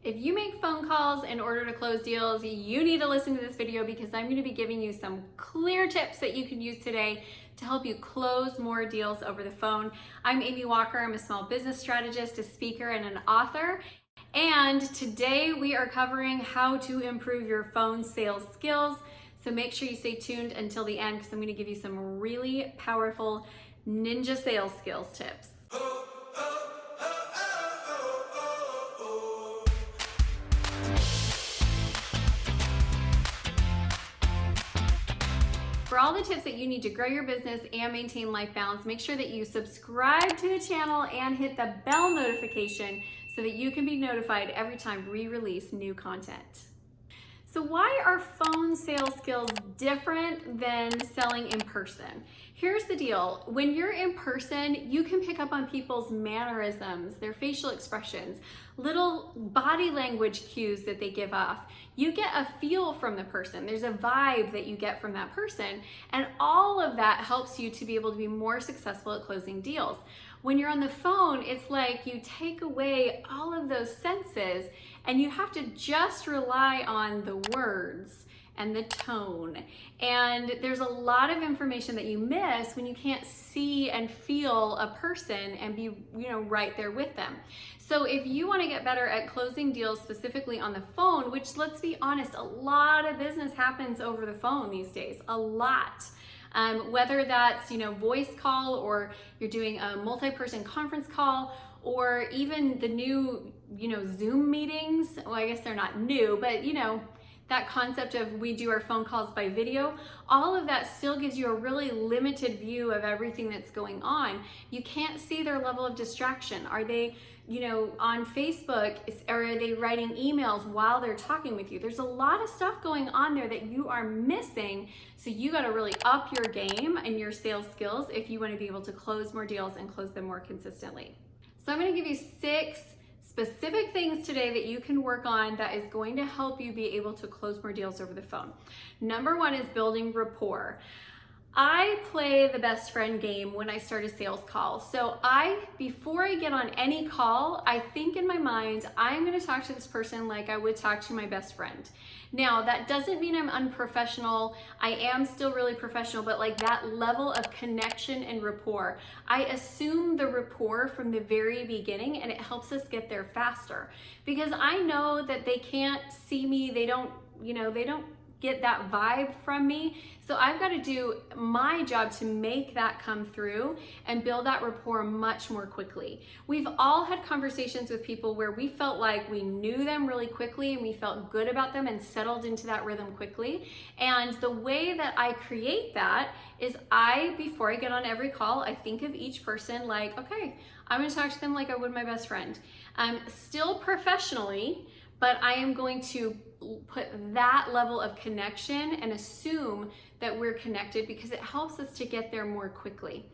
If you make phone calls in order to close deals, you need to listen to this video because I'm going to be giving you some clear tips that you can use today to help you close more deals over the phone. I'm Amy Walker. I'm a small business strategist, a speaker, and an author. And today we are covering how to improve your phone sales skills. So make sure you stay tuned until the end because I'm going to give you some really powerful ninja sales skills tips. For all the tips that you need to grow your business and maintain life balance, make sure that you subscribe to the channel and hit the bell notification so that you can be notified every time we release new content. So why are phone sales skills different than selling in person? Here's the deal. When you're in person, you can pick up on people's mannerisms, their facial expressions, little body language cues that they give off. You get a feel from the person. There's a vibe that you get from that person. And all of that helps you to be able to be more successful at closing deals. When you're on the phone, it's like you take away all of those senses and you have to just rely on the words and the tone. And there's a lot of information that you miss when you can't see and feel a person and be, right there with them. So if you want to get better at closing deals specifically on the phone, which let's be honest, a lot of business happens over the phone these days, a lot. Whether that's, voice call or you're doing a multi-person conference call or even the new, Zoom meetings. Well, I guess they're not new, but that concept of we do our phone calls by video, all of that still gives you a really limited view of everything that's going on. You can't see their level of distraction. Are they, on Facebook, or are they writing emails while they're talking with you? There's a lot of stuff going on there that you are missing. So you got to really up your game and your sales skills if you want to be able to close more deals and close them more consistently. So I'm going to give you 6 specific things today that you can work on that is going to help you be able to close more deals over the phone. Number 1 is building rapport. I play the best friend game when I start a sales call. So before I get on any call, I think in my mind, I'm going to talk to this person like I would talk to my best friend. Now, that doesn't mean I'm unprofessional. I am still really professional, but like that level of connection and rapport, I assume the rapport from the very beginning, and it helps us get there faster because I know that they can't see me. They don't get that vibe from me. So I've got to do my job to make that come through and build that rapport much more quickly. We've all had conversations with people where we felt like we knew them really quickly and we felt good about them and settled into that rhythm quickly. And the way that I create that is before I get on every call, I think of each person like, okay, I'm going to talk to them like I would my best friend. Still professionally, but I am going to put that level of connection and assume that we're connected because it helps us to get there more quickly.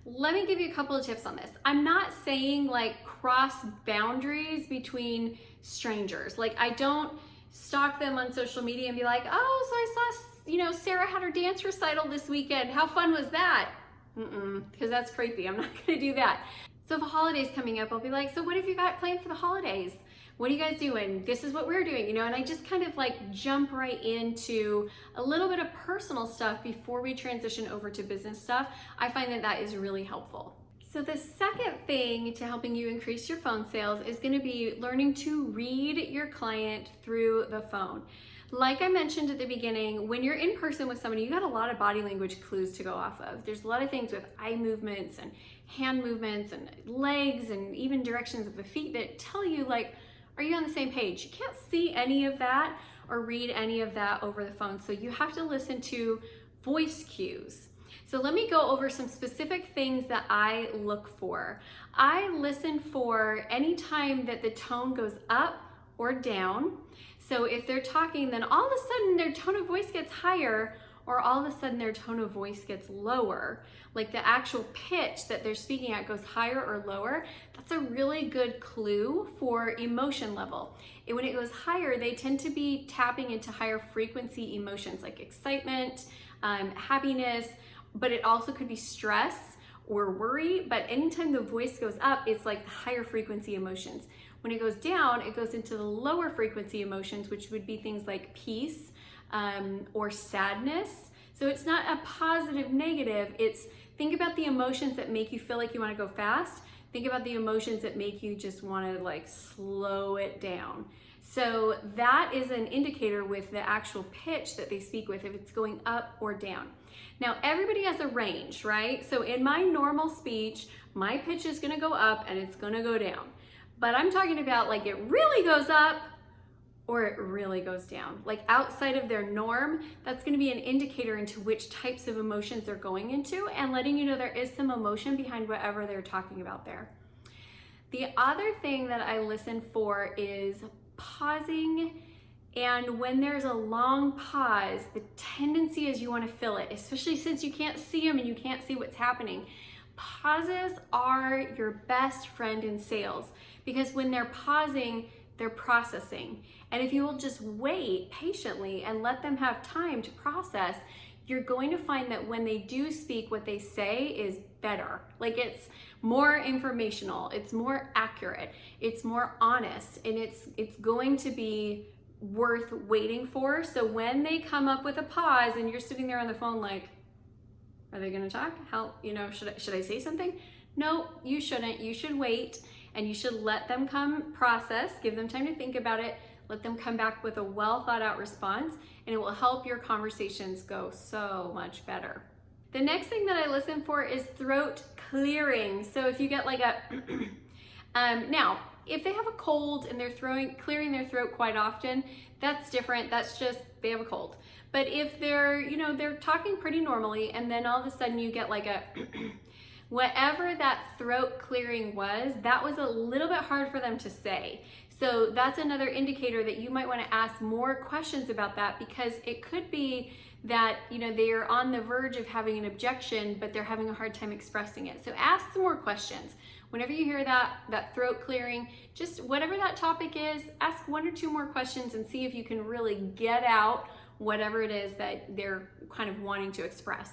Let me give you a couple of tips on this. I'm not saying like cross boundaries between strangers. Like I don't stalk them on social media and be like, oh, so I saw, Sarah had her dance recital this weekend. How fun was that? Because that's creepy. I'm not going to do that. So if a holiday's coming up, I'll be like, so what have you got planned for the holidays? What are you guys doing? This is what we're doing, and I just kind of like jump right into a little bit of personal stuff before we transition over to business stuff. I find that is really helpful. So the second thing to helping you increase your phone sales is going to be learning to read your client through the phone. Like I mentioned at the beginning, when you're in person with somebody, you got a lot of body language clues to go off of. There's a lot of things with eye movements and hand movements and legs and even directions of the feet that tell you like, are you on the same page? You can't see any of that or read any of that over the phone. So you have to listen to voice cues. So let me go over some specific things that I look for. I listen for any time that the tone goes up or down. So if they're talking, then all of a sudden their tone of voice gets higher, or all of a sudden their tone of voice gets lower, like the actual pitch that they're speaking at goes higher or lower, that's a really good clue for emotion level. And when it goes higher, they tend to be tapping into higher frequency emotions like excitement, happiness, but it also could be stress or worry. But anytime the voice goes up, it's like higher frequency emotions. When it goes down, it goes into the lower frequency emotions, which would be things like peace or sadness. So it's not a positive, negative. It's think about the emotions that make you feel like you want to go fast. Think about the emotions that make you just want to like slow it down. So that is an indicator with the actual pitch that they speak with, if it's going up or down. Now, everybody has a range, right? So in my normal speech, my pitch is going to go up and it's going to go down. But I'm talking about like it really goes up or it really goes down. Like outside of their norm, that's going to be an indicator into which types of emotions they're going into and letting you know there is some emotion behind whatever they're talking about there. The other thing that I listen for is pausing. And when there's a long pause, the tendency is you want to fill it, especially since you can't see them and you can't see what's happening. Pauses are your best friend in sales because when they're pausing, they're processing. And if you will just wait patiently and let them have time to process, you're going to find that when they do speak, what they say is better. Like it's more informational, it's more accurate, it's more honest, and it's going to be worth waiting for. So when they come up with a pause and you're sitting there on the phone like, are they going to talk? How, should I say something? No, you shouldn't. You should wait and you should let them come process, give them time to think about it, let them come back with a well thought out response, and it will help your conversations go so much better. The next thing that I listen for is throat clearing. So if you get like a, now, if they have a cold and they're clearing their throat quite often, that's different. That's just, they have a cold. But if they're, they're talking pretty normally and then all of a sudden you get like a, whatever that throat clearing was, that was a little bit hard for them to say. So that's another indicator that you might want to ask more questions about that, because it could be that, they are on the verge of having an objection, but they're having a hard time expressing it. So ask some more questions. Whenever you hear that throat clearing, just whatever that topic is, ask one or two more questions and see if you can really get out whatever it is that they're kind of wanting to express.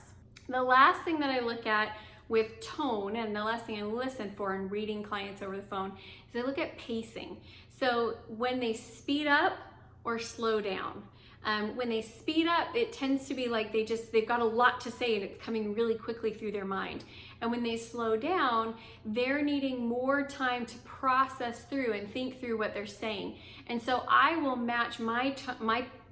The last thing that I look at with tone, and the last thing I listen for in reading clients over the phone, is I look at pacing. So when they speed up or slow down. When they speed up, it tends to be like they've got a lot to say and it's coming really quickly through their mind. And when they slow down, they're needing more time to process through and think through what they're saying. And so I will match my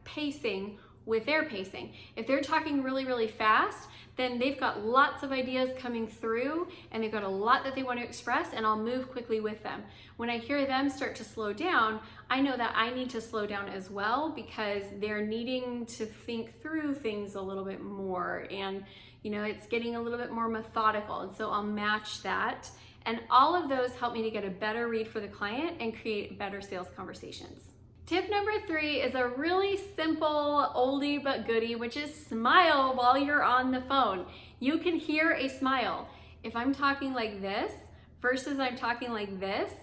pacing with their pacing. If they're talking really, really fast, then they've got lots of ideas coming through and they've got a lot that they want to express, and I'll move quickly with them. When I hear them start to slow down, I know that I need to slow down as well, because they're needing to think through things a little bit more, and it's getting a little bit more methodical, and so I'll match that. And all of those help me to get a better read for the client and create better sales conversations. Tip number 3 is a really simple oldie but goodie, which is smile while you're on the phone. You can hear a smile. If I'm talking like this versus I'm talking like this,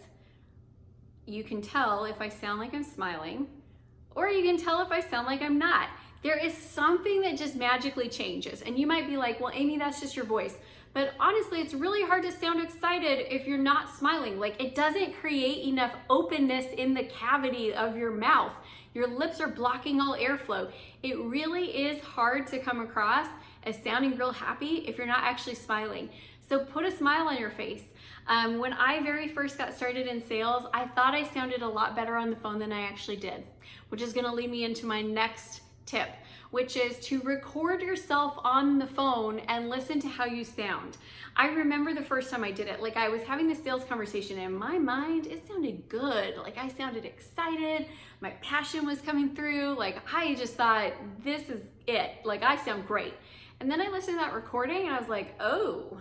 you can tell if I sound like I'm smiling, or you can tell if I sound like I'm not. There is something that just magically changes. And you might be like, well, Amy, that's just your voice. But honestly, it's really hard to sound excited if you're not smiling. Like, it doesn't create enough openness in the cavity of your mouth. Your lips are blocking all airflow. It really is hard to come across as sounding real happy if you're not actually smiling. So put a smile on your face. When I very first got started in sales, I thought I sounded a lot better on the phone than I actually did, which is gonna lead me into my next tip, which is to record yourself on the phone and listen to how you sound. I remember the first time I did it, like I was having this sales conversation and in my mind, it sounded good. Like I sounded excited, my passion was coming through, like I just thought, this is it, like I sound great. And then I listened to that recording and I was like, oh,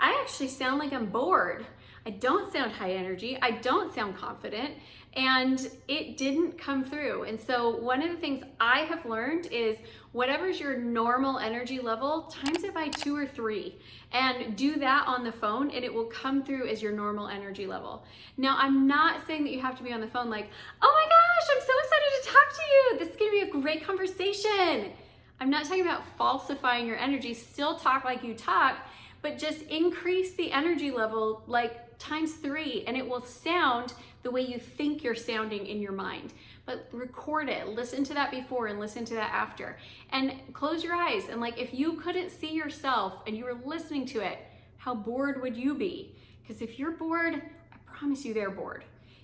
I actually sound like I'm bored. I don't sound high energy, I don't sound confident, and it didn't come through. And so one of the things I have learned is whatever's your normal energy level, times it by 2 or 3, and do that on the phone and it will come through as your normal energy level. Now, I'm not saying that you have to be on the phone like, oh my gosh, I'm so excited to talk to you. This is gonna be a great conversation. I'm not talking about falsifying your energy. Still talk like you talk, but just increase the energy level like times 3, and it will sound the way you think you're sounding in your mind. But record it, listen to that before and listen to that after. And close your eyes and like, if you couldn't see yourself and you were listening to it, how bored would you be? Because if you're bored, I promise you they're bored.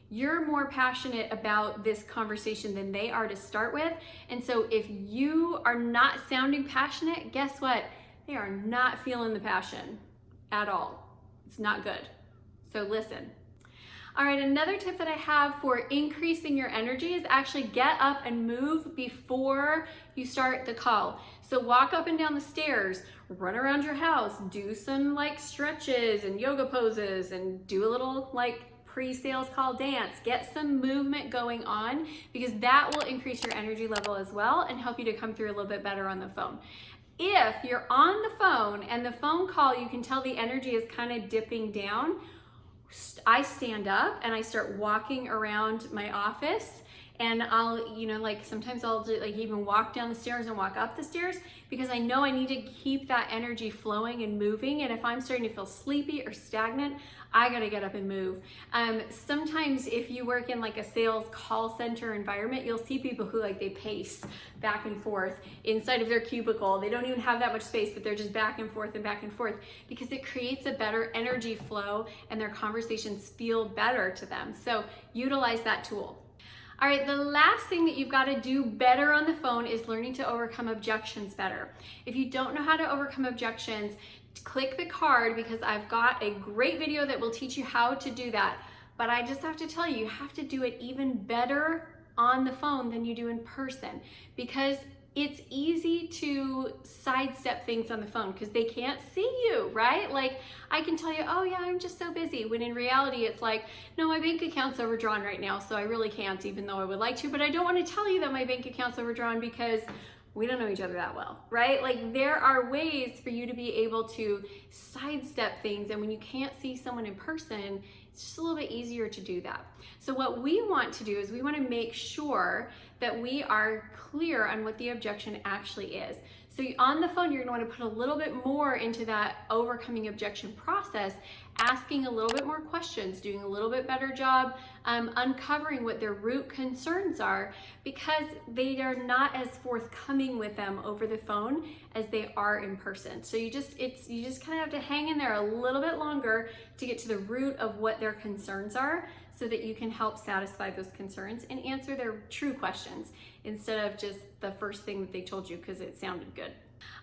You're more passionate about this conversation than they are to start with. And so if you are not sounding passionate, guess what? They are not feeling the passion at all. It's not good. So listen. All right, another tip that I have for increasing your energy is actually get up and move before you start the call. So walk up and down the stairs, run around your house, do some like stretches and yoga poses and do a little like pre-sales call dance. Get some movement going on because that will increase your energy level as well and help you to come through a little bit better on the phone. If you're on the phone and the phone call, you can tell the energy is kind of dipping down, I stand up and I start walking around my office, and I'll, sometimes I'll do, like even walk down the stairs and walk up the stairs because I know I need to keep that energy flowing and moving. And if I'm starting to feel sleepy or stagnant, I gotta get up and move. Sometimes if you work in like a sales call center environment, you'll see people who they pace back and forth inside of their cubicle. They don't even have that much space, but they're just back and forth because it creates a better energy flow and their conversations feel better to them. So utilize that tool. All right, the last thing that you've got to do better on the phone is learning to overcome objections better. If you don't know how to overcome objections, click the card because I've got a great video that will teach you how to do that. But I just have to tell you, you have to do it even better on the phone than you do in person because it's easy to sidestep things on the phone because they can't see you, right? Like I can tell you, oh yeah, I'm just so busy. When in reality, it's like, no, my bank account's overdrawn right now, so I really can't, even though I would like to, but I don't want to tell you that my bank account's overdrawn because we don't know each other that well, right? Like there are ways for you to be able to sidestep things, and when you can't see someone in person, it's just a little bit easier to do that. So what we want to do is we want to make sure that we are clear on what the objection actually is. So on the phone, you're going to want to put a little bit more into that overcoming objection process, asking a little bit more questions, doing a little bit better job uncovering what their root concerns are, because they are not as forthcoming with them over the phone as they are in person. So you just kind of have to hang in there a little bit longer to get to the root of what their concerns are, so that you can help satisfy those concerns and answer their true questions instead of just the first thing that they told you because it sounded good.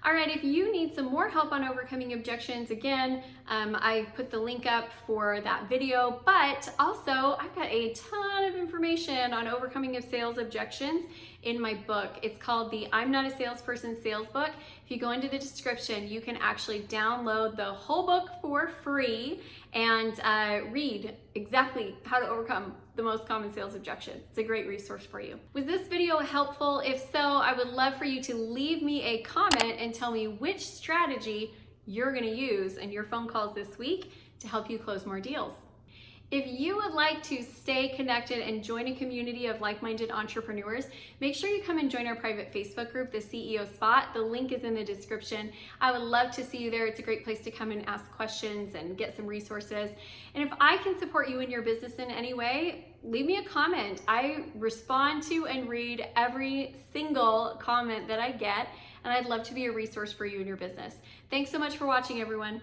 All right, if you need some more help on overcoming objections, again, I put the link up for that video, but also I've got a ton of information on overcoming of sales objections in my book. It's called the I'm Not a Salesperson Sales Book. If you go into the description, you can actually download the whole book for free and read exactly how to overcome the most common sales objections. It's a great resource for you. Was this video helpful? If so, I would love for you to leave me a comment and tell me which strategy you're gonna use in your phone calls this week to help you close more deals. If you would like to stay connected and join a community of like-minded entrepreneurs, make sure you come and join our private Facebook group, the CEO Spot. The link is in the description. I would love to see you there. It's a great place to come and ask questions and get some resources. And if I can support you in your business in any way, leave me a comment. I respond to and read every single comment that I get, and I'd love to be a resource for you in your business. Thanks so much for watching, everyone.